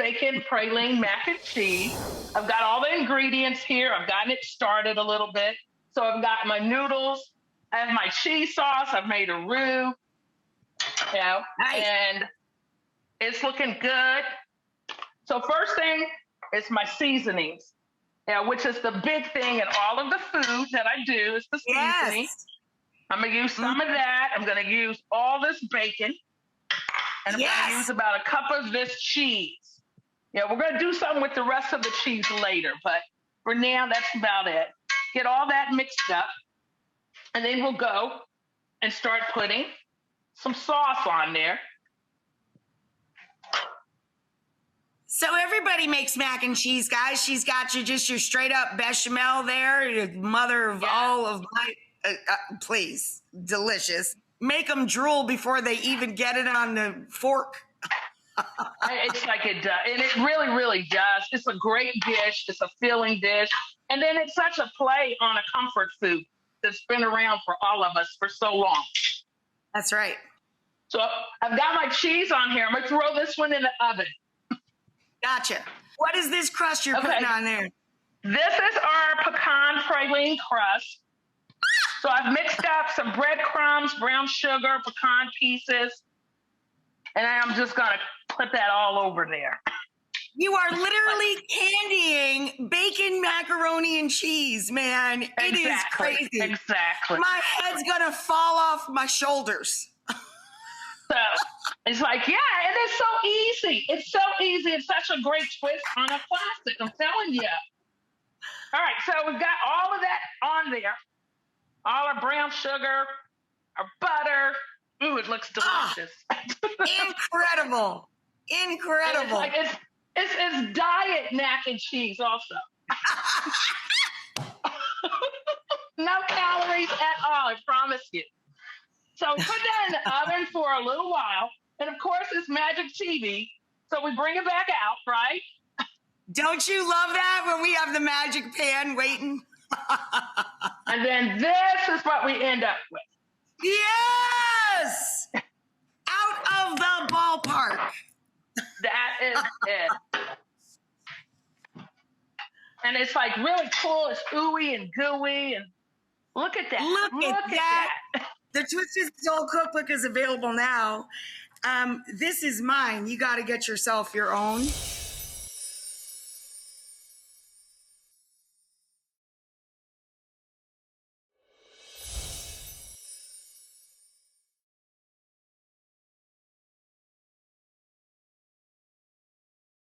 Bacon-Praline mac and cheese. I've got all the ingredients here. I've gotten it started a little bit. So I've got my noodles. I have my cheese sauce. I've made a roux. Nice. And it's looking good. So first thing is my seasonings, which is the big thing in all of the food that I do is the seasoning. Yes. I'm going to use some of that. I'm going to use all this bacon. And I'm going to use about a cup of this cheese. We're going to do something with the rest of the cheese later, but for now, that's about it. Get all that mixed up, and then we'll go and start putting some sauce on there. So everybody makes mac and cheese, guys. She's got you just your straight up bechamel there, your mother of all of my, please, delicious. Make them drool before they even get it on the fork. It's like it does, and it really, really does. It's a great dish. It's a filling dish. And then it's such a play on a comfort food that's been around for all of us for so long. That's right. So I've got my cheese on here. I'm going to throw this one in the oven. Gotcha. What is this crust you're putting on there? This is our pecan-praline crust. So I've mixed up some breadcrumbs, brown sugar, pecan pieces, and I'm just going to put that all over there. You are literally candying bacon, macaroni, and cheese, man. It is crazy. Exactly. My head's going to fall off my shoulders. So it's like, and it's so easy. It's so easy. It's such a great twist on a classic. I'm telling you. All right, so we've got all of that on there. All our brown sugar, our butter. Ooh, it looks delicious. Incredible. Incredible. It's diet mac and cheese also. No calories at all, I promise you. So we put that in the oven for a little while. And of course, it's magic TV. So we bring it back out, right? Don't you love that when we have the magic pan waiting? And then this is what we end up with. Yes! Out of the ballpark. That is it. And it's like really cool. It's ooey and gooey. And look at that. Look at that. The Twisted Soul Cookbook is available now. This is mine. You got to get yourself your own.